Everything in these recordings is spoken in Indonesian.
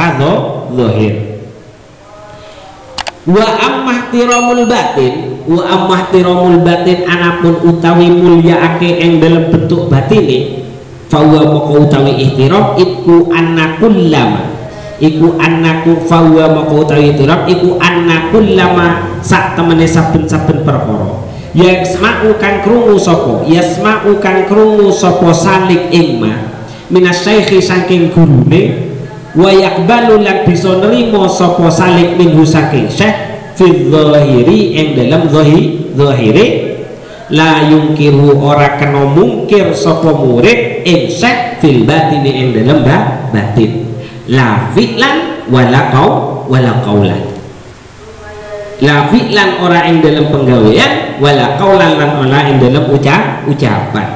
secara zahir. Wa ammah tiramul batin, wa ammah tiramul batin anapun utawi mulyaake ing dalam bentuk batine, fa wa moko utawi ihtiram iku annakullama, iku annaku fa wa moko utawi ihtiram iku annakullama sak temene saben-saben perkara yasma'u kang krungu sapa, yasma'u kang krungu sapa salik ing ma minasyaikhi saking gurune, wa yaqbalu lan bisa nerima sapa salik minhu saking syekh fi dzahiri ing dalam zahire, la yungkiru ora kena mungkir sapa murid ing syekh fil batini ing dalam batin, la fi'lan wala qaulan, la fi'lan ora ing dalam penggawean wala qaulan lan ora ing dalam ucapan.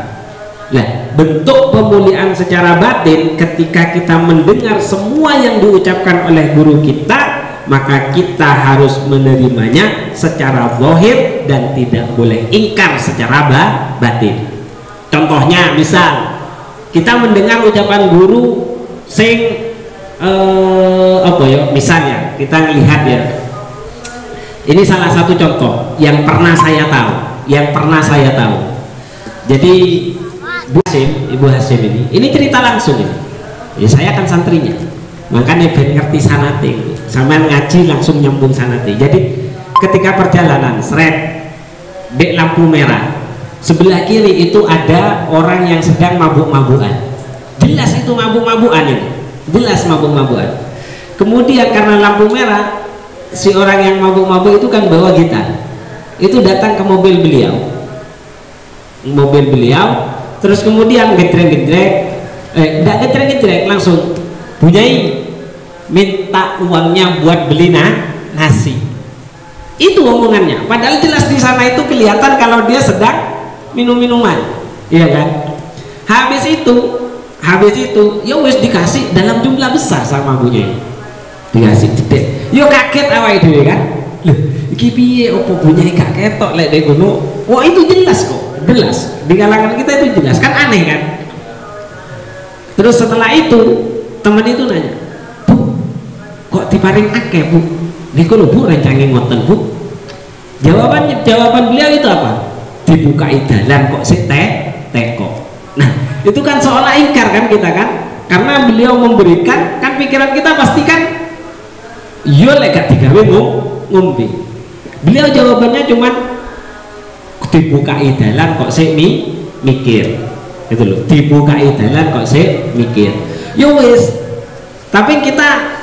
Nah, bentuk pemuliaan secara batin ketika kita mendengar semua yang diucapkan oleh guru kita, maka kita harus menerimanya secara zahir dan tidak boleh ingkar secara batin. Contohnya, misal kita mendengar ucapan guru sing misalnya kita lihat ya, ini salah satu contoh yang pernah saya tahu. Jadi Ibu Hasim ini cerita langsung ini. Ya, saya kan santrinya, makanya ben ngerti sanate, sampean ngaji langsung nyambung sanate. Jadi ketika perjalanan seret di lampu merah, sebelah kiri itu ada orang yang sedang mabuk-mabukan. Jelas itu mabuk-mabukan ini, jelas mabuk-mabukan. Kemudian karena lampu merah, si orang yang mabuk-mabuk itu kan bawa gitar, itu datang ke mobil beliau, terus kemudian gedreng-gedreng, enggak gedreng-gedreng, langsung Bunyai minta uangnya buat beli nasi. Itu omongannya, padahal jelas di sana itu kelihatan kalau dia sedang minum-minuman, iya kan? Habis itu ya wes dikasih dalam jumlah besar sama Bunyai, dikasih gede. Yo kaget awake dhewe kan, loh iki piye opo Bunyai gak ketok lek dek ngono. Wah, itu jelas kok, jelas di kalangan kita itu jelas kan, aneh kan. Terus setelah itu teman itu nanya, Bu, kok diparing akeh Bu? Niku lho Bu, rencange ngoten Bu. Jawaban beliau itu apa? Dibukai dalan kok sik teko. Nah, itu kan seolah ingkar kan kita kan, karena beliau memberikan, kan pikiran kita pasti kan yo lek gak digawe ngombe. Beliau jawabannya cuman dibukai dalan kok sik mikir, gitu loh, dibukai dalan kok sik mikir. Yo wis, tapi kita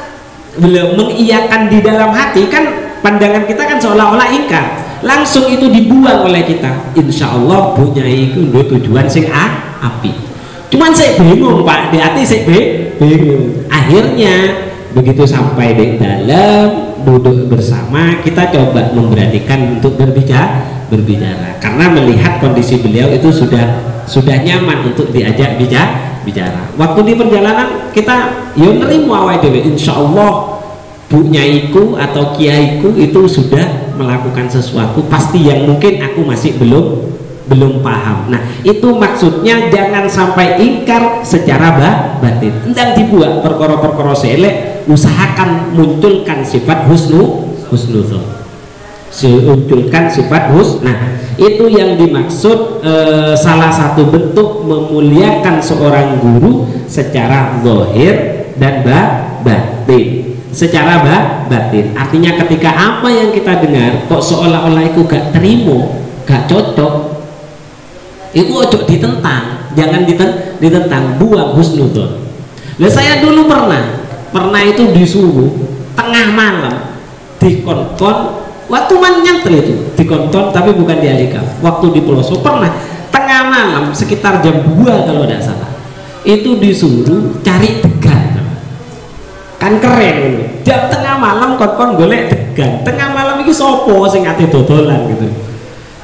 belum mengiyakan di dalam hati kan, pandangan kita kan seolah-olah ingkar, langsung itu dibuang oleh kita. Insya Allah Bunyai itu tujuan sing api, cuman saya bingung Pak, di hati saya bingung. Akhirnya begitu sampai di dalam, duduk bersama, kita coba memberanikan untuk berbicara, karena melihat kondisi beliau itu sudah nyaman untuk diajak bicara. Waktu di perjalanan kita yo nerimo awake dhewe, insya Allah Bunyaiku atau kiaiku itu sudah melakukan sesuatu pasti yang mungkin aku masih belum paham. Nah, itu maksudnya jangan sampai ingkar secara batin. Ndang dibuat perkara-perkara elek, usahakan munculkan sifat husnudzon. Munculkan sifat Nah, itu yang dimaksud salah satu bentuk memuliakan seorang guru secara zahir dan batin. Secara batin artinya ketika apa yang kita dengar kok seolah-olah itu gak terima, gak cocok, itu ojo ditentang, jangan ditentang, buang husnudzon. Lah saya dulu pernah itu disuruh tengah malam dikon-kon, waktu nyantri itu dikon-kon, tapi bukan di Alika, waktu di Peloso pernah tengah malam sekitar jam 2 kalau tidak salah, itu disuruh cari degan. Kan keren, jam tengah malam kon golek degan. Tengah malam itu sopo sing ate dodolan gitu.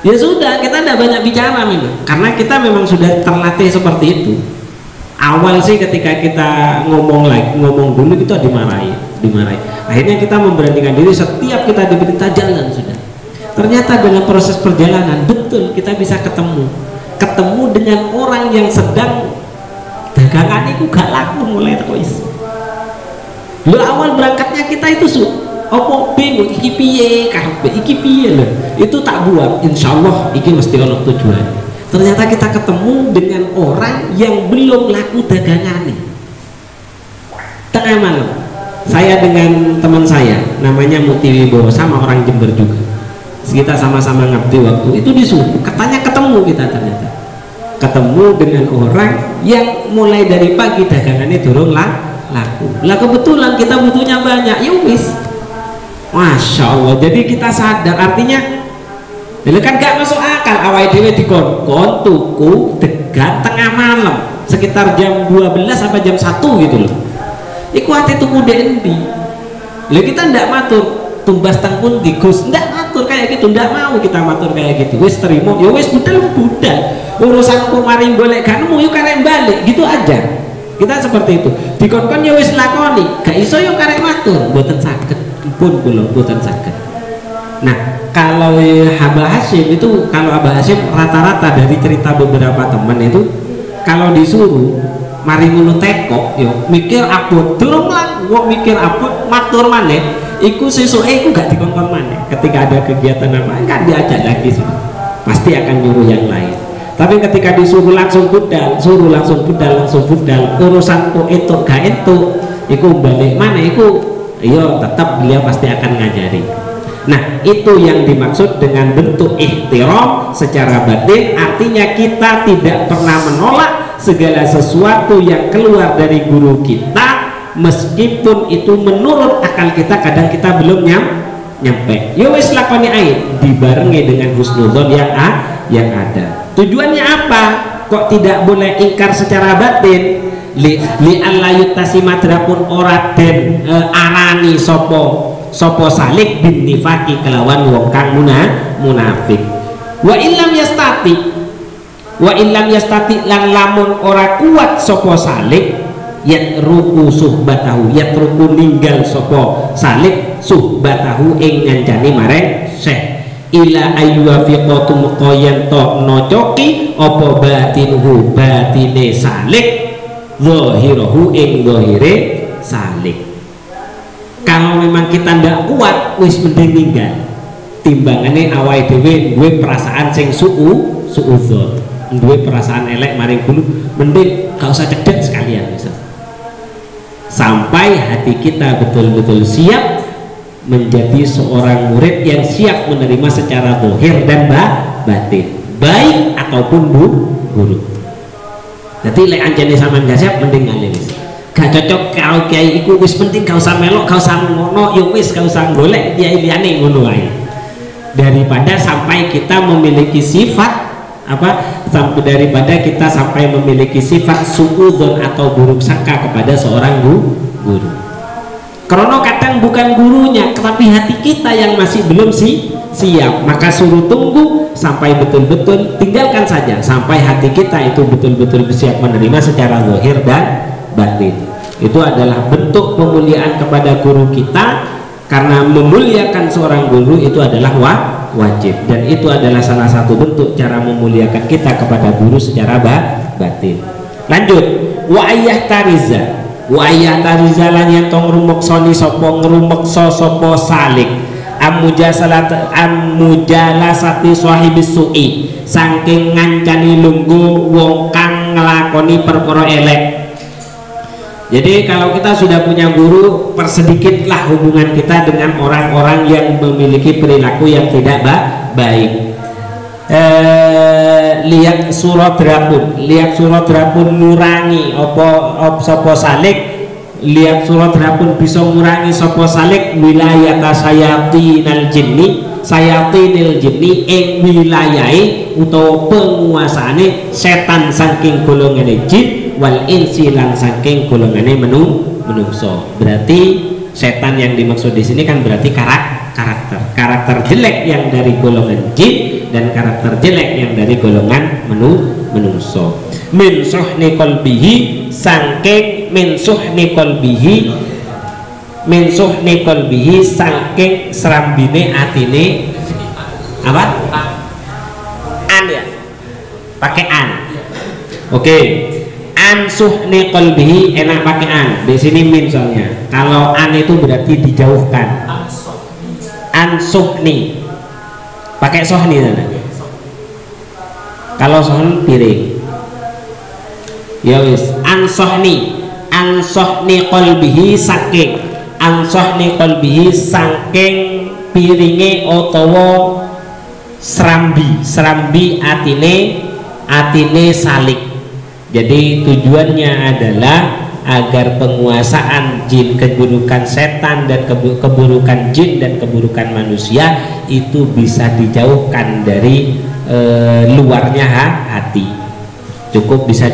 Ya sudah, kita tidak banyak bicara memang, karena kita memang sudah terlatih seperti itu. Awal sih ketika kita ngomong dulu itu dimarahi. Akhirnya kita memberanikan diri, setiap kita diberita jalan sudah. Ternyata dalam proses perjalanan betul kita bisa ketemu dengan orang yang sedang dagangan itu gak laku mulai terus. Lo awal berangkatnya kita itu opo bingung iki piye karepe iki piye lho. Itu tak buat insyaallah iki mesti ono tujuannya. Ternyata kita ketemu dengan orang yang belum laku dagangane. Tengah malam saya dengan teman saya namanya Mutiwibowo, sama orang Jember juga. Kita sama-sama ngabdi waktu itu disuruh, katanya ketemu kita, ternyata ketemu dengan orang yang mulai dari pagi dagangannya durung laku. Lah kebetulan kita butuhnya banyak, ya wis. Masya Allah, jadi kita sadar, artinya ini kan gak masuk akal awal dewe dikon tuku degan tengah malam sekitar jam 12 sampai jam 1 gitu loh. Iku hati tuku dendi. Lah kita ndak matur tumbas tangkun di Gus, ndak matur kayak gitu, ndak mau kita matur kayak gitu. Wis terima, ya wis budal. Urusan ku mari golek gak nemu yo karek balik gitu aja. Kita seperti itu. Dikon-kon ya wis lakoni, gak iso yo karek matur, mboten saged. Pun kula mboten saged. Nah, kalau Abah Hasyim itu, kalau Abah Hasyim rata-rata dari cerita beberapa teman itu kalau disuruh mari ngono teko yo mikir abot durung lah kok mikir abot matur maneh iku sesuke iku gak dikongkon maneh. Ketika ada kegiatan apa kan diajak lagi sih, pasti akan nyuruh yang lain. Tapi ketika disuruh langsung budal, langsung budal, urusan kok entuk gak entuk iku balik maneh iku iya tetap beliau pasti akan ngajari. Nah, itu yang dimaksud dengan bentuk ihtiram secara batin, artinya kita tidak pernah menolak segala sesuatu yang keluar dari guru kita, meskipun itu menurut akal kita kadang kita belum nyampe. Ya wis lakoni ae dibarengi dengan husnudzon yang ada. Tujuannya apa? Kok tidak boleh ingkar secara batin? Li alla yutasi madrapun ora den arani sopo salik bin nifaki kelawan wong kang munafik. Wa illam yastati lan lamun ora kuat sopo salik yatruku suhbatahu, yatruku ninggal sopo salik suhbatahu ing ngancani mareng syekh ila ayyufiqatu muqayyanto nocoki apa batinuhu batine salik zahirahu ing zahire salik. Kalau memang kita ndak kuat wis mending ninggal, timbangannya awake dhewe duwe perasaan sing suudzon, duwe perasaan elek maring dulu, mending gak usah cedek sekalian bisa. Sampai hati kita betul-betul siap menjadi seorang murid yang siap menerima secara zahir dan batin, baik ataupun buruk. Jadi lek anjene sampean gak siap mending ngalih wis. Gak cocok karo kiai iku wis penting gak usah melok, gak usah ngono, ya wis gak usah golek kiai liyane ngono wae. Daripada sampai kita memiliki sifat daripada kita sampai memiliki sifat suudzon atau buruk sangka kepada seorang guru. Karena kadang bukan gurunya, tapi hati kita yang masih belum siap, maka suruh tunggu sampai betul-betul, tinggalkan saja sampai hati kita itu betul-betul siap menerima secara zahir dan batin. Itu adalah bentuk pemuliaan kepada guru kita, karena memuliakan seorang guru itu adalah wajib, dan itu adalah salah satu bentuk cara memuliakan kita kepada guru secara batin. Lanjut, wa ayah tariza lan yen tong rumeksoni sapa ngrumeksa sapa salik amujalasati sahibis su'i, saking ngancani lungguh wong kang nglakoni perkara elek. Jadi kalau kita sudah punya guru, persedikitlah hubungan kita dengan orang-orang yang memiliki perilaku yang tidak baik. Lihat surat drapun nurangi sopo salik, lihat surat drapun bisa ngurangi sopo salik wilayata sayatinil jinni ing wilayahe utawa penguasaane setan saking golongane jin wal insi lan saking golongane menungso. Berarti setan yang dimaksud di sini kan berarti karakter jelek yang dari golongan jin dan karakter jelek yang dari golongan menungso. Min suhni qalbihi saking saking serambine atine apa? An ya? Pakai an. Oke. An suhni qalbihi enak pakai an. Di sini min soalnya. Kalau an itu berarti dijauhkan. Ansukni pakai sohni sana. Kalau sohn piring. Ya wis, ansohni qalbihi saking ansohni qalbihi saking piringe otowo serambi atine salik. Jadi tujuannya adalah agar penguasaan jin, keburukan setan dan keburukan jin dan keburukan manusia itu bisa dijauhkan dari luarnya hati. Cukup bisa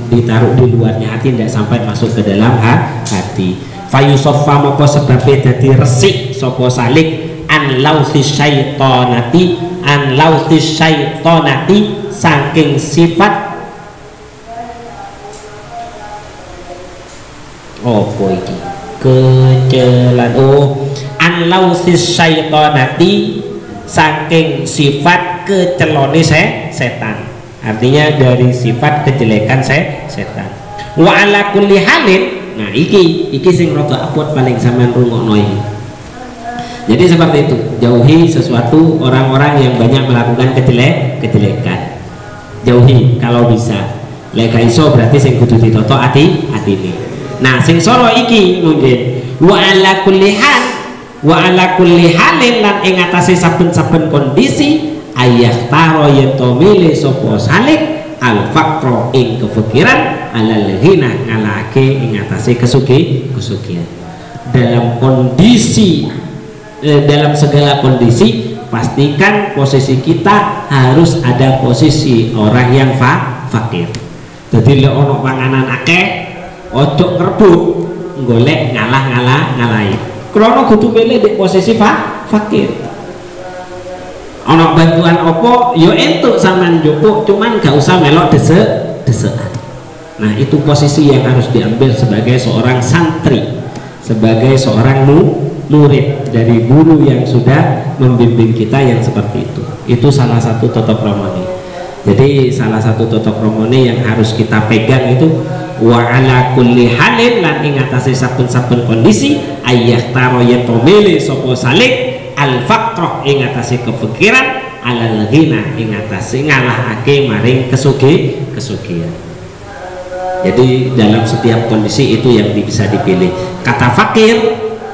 ditaruh di luarnya hati, tidak sampai masuk ke dalam hati. Fayusoffa moko sebabnya dadi resik sopo salik an lausis syaitonati saking sifat iki kecelan an lausis syaitonati saking sifat kecelone setan. Artinya dari sifat kejelekan setan. Wa ala kulli halin. Nah iki sing rada apot paling sampean rungokno iki. Jadi seperti itu, jauhi sesuatu orang-orang yang banyak melakukan kejelekan. Jauhi kalau bisa. Lek gak iso berarti sing kudu ditoto atine. Nah sing solo iki mungkin wa ala kulli halin lan ing atase saben-saben kondisi ayah taro yento milih sopo salik al fakro ing kefikiran alal ghina ngalake ing atase kesugihan. Dalam segala kondisi pastikan posisi kita harus ada posisi orang yang fakir. Jadi lek ono panganan akeh ojo ngerebut golek ngalahi krono kudu milih di posisi fakir. Ono bantuan opo yo entuk sampean njupuk, cuman gak usah melok desekan. Nah itu posisi yang harus diambil sebagai seorang santri, sebagai seorang murid dari guru yang sudah membimbing kita yang seperti itu. Itu salah satu totok romani. Jadi salah satu totok romani yang harus kita pegang itu wa ala kulli halin lan ing atase saben-saben kondisi ayah taro yetomele sopo salik al faqroh ing atase kepikiran alal ghina ing atase ngalahake maring kesugihan. Jadi dalam setiap kondisi itu yang bisa dipilih. Kata fakir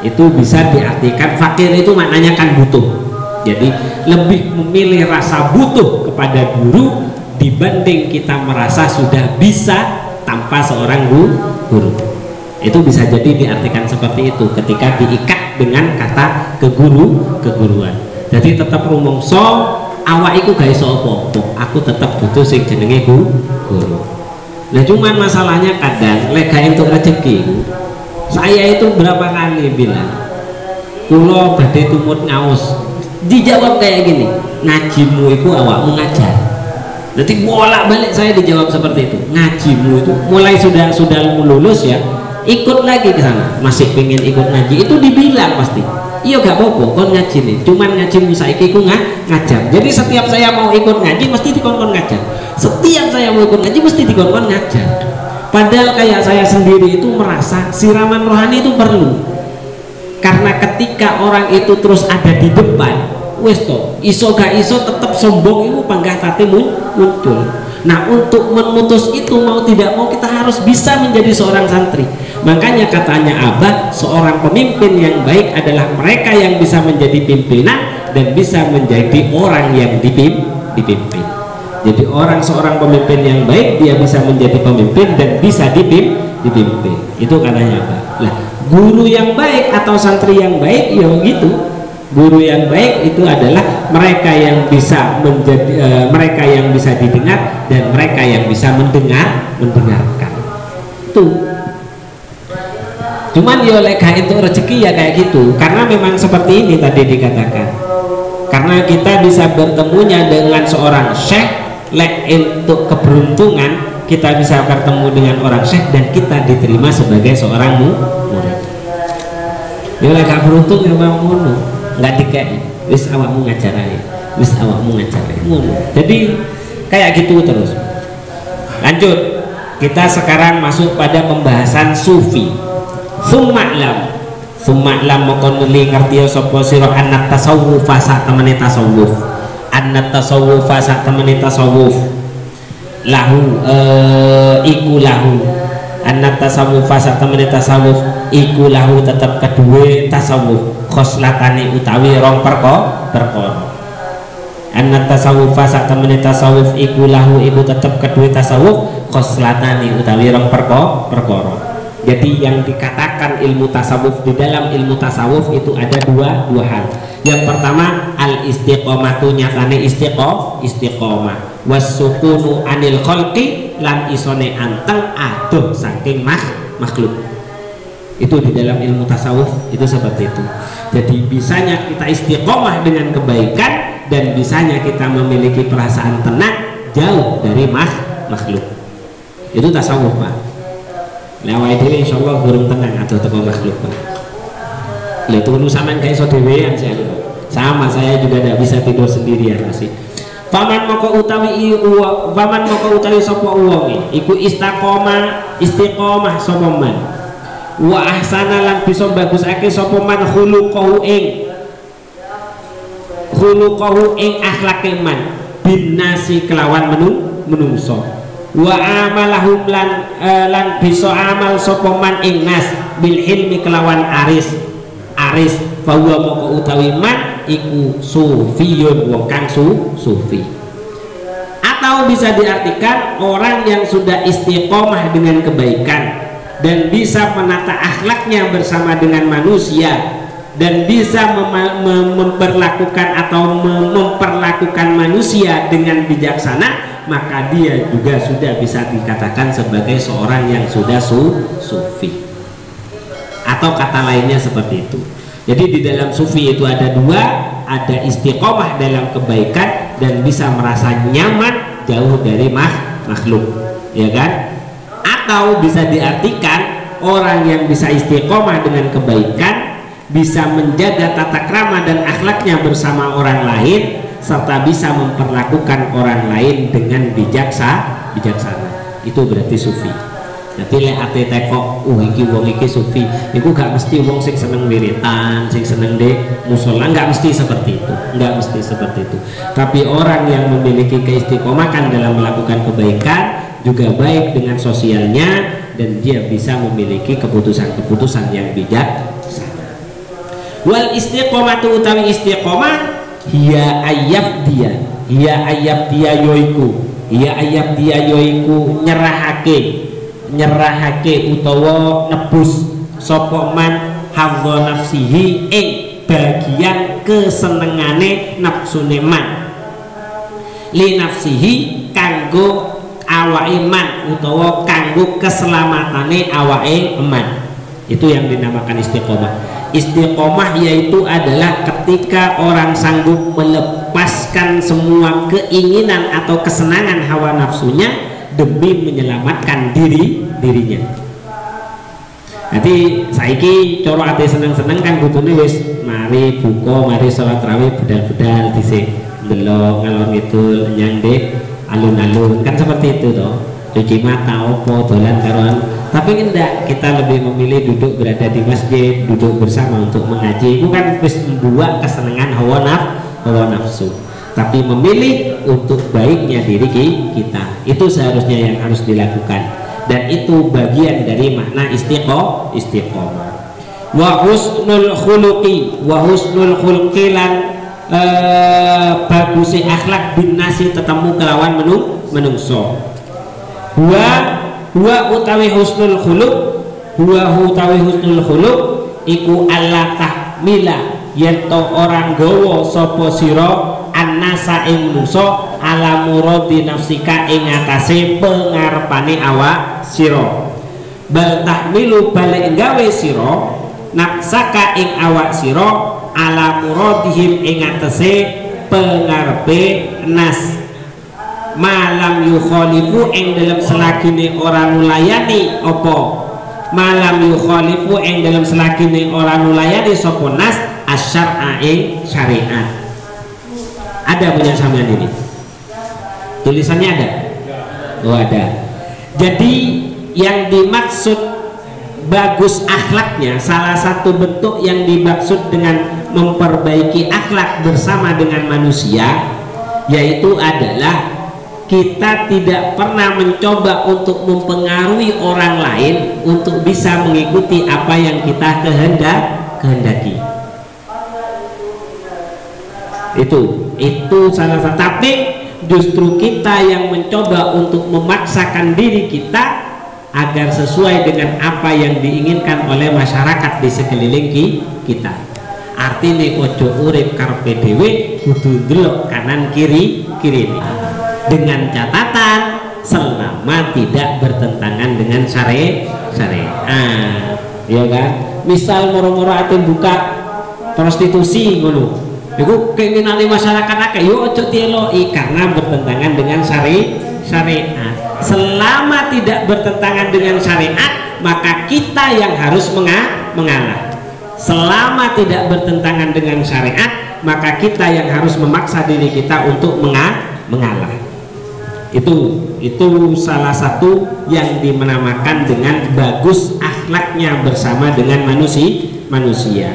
itu bisa diartikan, fakir itu maknanya kan butuh. Jadi lebih memilih rasa butuh kepada guru dibanding kita merasa sudah bisa tanpa seorang guru. Itu bisa jadi diartikan seperti itu ketika diikat dengan kata keguruan. Jadi tetap rumongso awak iku gak iso apa-apa, aku tetap butuh sing jenenge guru. Nah cuman masalahnya kadang lek gak entuk rezeki, saya itu berapa kali bilang kulo badhe tumut ngaos, dijawab kayak gini, ngajimu itu awakmu ngajar. Jadi bolak-balik saya dijawab seperti itu, ngajimu itu mulai sudah lulus ya, ikut lagi ke sana, masih pengen ikut ngaji, itu dibilang pasti iya gak apa-apa kon ngaji nih, cuman ngajimu saiki ku ngajar. Jadi setiap saya mau ikut ngaji mesti dikon-kon ngajar, setiap saya mau ikut ngaji mesti dikon-kon ngajar. Padahal kayak saya sendiri itu merasa siraman rohani itu perlu, karena ketika orang itu terus ada di depan wes toh iso gak iso tetap sombong itu panggah tate muncul. Nah untuk memutus itu mau tidak mau kita harus bisa menjadi seorang santri. Makanya katanya Abah, seorang pemimpin yang baik adalah mereka yang bisa menjadi pimpinan dan bisa menjadi orang yang dipimpin. Jadi seorang pemimpin yang baik dia bisa menjadi pemimpin dan bisa dipimpin. Itu katanya Abah. Lah guru yang baik atau santri yang baik ya gitu. Guru yang baik itu adalah mereka yang bisa menjadi mereka yang bisa didengar dan mereka yang bisa mendengarkan. Itu. Cuman ya lek itu rezeki ya kayak gitu, karena memang seperti ini tadi dikatakan. Karena kita bisa bertemunya dengan seorang syekh, lek untuk keberuntungan kita bisa bertemu dengan orang syekh dan kita diterima sebagai seorang murid. Ya lek beruntung ya mau ngono, nggak dikai, wis awakmu ngajar aja, wis awakmu ngajar aja, ngono. Jadi kayak gitu terus. Lanjut, kita sekarang masuk pada pembahasan sufi. Summa'lam, summa lam moko nuli ngerti sapa sira annat tasawuf sak temene tasawuf, annat tasawuf sak temene tasawuf lahu iku lahu, annat tasawuf sak temene tasawuf iku lahu tetep kedue tasawuf khoslatane utawi rong perkara. Annat tasawuf sak temene tasawuf iku lahu iku tetep kedue tasawuf khoslatane utawi rong perkara. Jadi yang dikatakan ilmu tasawuf, di dalam ilmu tasawuf itu ada dua hal. Yang pertama al istiqomatu, nyatane istiqomah, wasukunu anil khalqi, lan isone anteng adoh saking makhluk. Itu di dalam ilmu tasawuf itu seperti itu. Jadi bisanya kita istiqomah dengan kebaikan, dan bisanya kita memiliki perasaan tenang jauh dari makhluk. Itu tasawuf, Pak. Nah, awake dhewe insyaallah burung tenang atau teko makhluk, Pak. Lah turu sampean gak iso dhewean saya. Sama, saya juga tidak bisa tidur sendirian masih. Faman moko utawi sapa wong iku istiqomah sapa man. Wa ahsana lan bisa bagusake sapa man khuluquhu ing akhlake man binnasi kelawan menungso. Wa amalahum lan bisa amal sapa man ing nas bil hilmi kelawan aris fa huwa moko utawi man iku sufiyun, wong kang sufi. Atau bisa diartikan orang yang sudah istiqomah dengan kebaikan dan bisa menata akhlaknya bersama dengan manusia, dan bisa memperlakukan manusia dengan bijaksana, maka dia juga sudah bisa dikatakan sebagai seorang yang sudah sufi. Atau kata lainnya seperti itu. Jadi di dalam sufi itu ada dua, ada istiqomah dalam kebaikan dan bisa merasa nyaman jauh dari makhluk, ya kan? Atau bisa diartikan orang yang bisa istiqomah dengan kebaikan, bisa menjaga tata krama dan akhlaknya bersama orang lain, serta bisa memperlakukan orang lain dengan bijaksana. Itu berarti sufi. Nanti lek ate tekok iki wong iki sufi, iku gak mesti wong sing seneng wiritan, sing seneng de musola, gak mesti seperti itu, gak mesti seperti itu. Tapi orang yang memiliki keistiqomahan dalam melakukan kebaikan juga baik dengan sosialnya, dan dia bisa memiliki keputusan-keputusan yang bijaksana. Wal istiqomatu utawi istiqomah hiya ayab dia yoiku nyerahake utawa nebus sapa man hafdha nafsihi ing bagian kesenengane nafsune man, li nafsihi kanggo awake man utawa kanggo keselamatane awake man. Itu yang dinamakan istiqomah. Istiqomah yaitu adalah ketika orang sanggup melepaskan semua keinginan atau kesenangan hawa nafsunya demi menyelamatkan dirinya. Nanti saiki coro ate seneng-seneng kan kudune wis mari buka, mari sholat tarawih bedal-bedal dhisik ndelok ngalor ngidul nyang alun-alun, kan seperti itu toh. Cuci mata opo dolan karuan. Tapi enggak, kita lebih memilih duduk berada di masjid, duduk bersama untuk mengaji. Bukan wis membuat kesenangan hawa nafsu, tapi memilih untuk baiknya diri kita. Itu seharusnya yang harus dilakukan, dan itu bagian dari makna istiqomah. Wa husnul khuluqi lan bagusi akhlak bin nasi tetemu kelawan menungso. Huwa utawi husnul khuluq iku Allah tahmila yen to orang gowo sapa sira annasa ing manusa ala muradi nafsika ing atase pengarepane awak sira. Bal tahmilu balik gawe sira nafsaka ing awak sira ala muradihim ing atase pengarepe nas. Malam yukhalifu ing dalam selagine ora nulayani apa malam yukhalifu ing dalam selagine ora nulayani sapa nas asyar'a ing syariat. Ada punya sampean ini tulisannya ada? Oh ada. Jadi yang dimaksud bagus akhlaknya, salah satu bentuk yang dimaksud dengan memperbaiki akhlak bersama dengan manusia, yaitu adalah kita tidak pernah mencoba untuk mempengaruhi orang lain untuk bisa mengikuti apa yang kita kehendaki. Itu salah satu. Tapi justru kita yang mencoba untuk memaksakan diri kita agar sesuai dengan apa yang diinginkan oleh masyarakat di sekeliling kita. Artinya ojo urip karepe dhewe, kudu ndelok kanan kiri dengan catatan selama tidak bertentangan dengan syariat. Ya kan? Misal moro-moro ate buka prostitusi ngono. Iku keinginan masyarakat akeh, yo ojo dieloki karena bertentangan dengan syariat. Selama tidak bertentangan dengan syariat, maka kita yang harus mengalah. Selama tidak bertentangan dengan syariat, maka kita yang harus memaksa diri kita untuk mengalah. Itu salah satu yang dinamakan dengan bagus akhlaknya bersama dengan manusia.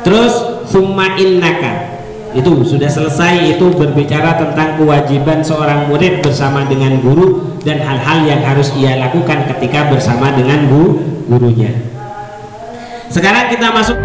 Terus summa innaka, itu sudah selesai, itu berbicara tentang kewajiban seorang murid bersama dengan guru dan hal-hal yang harus ia lakukan ketika bersama dengan gurunya. Sekarang kita masuk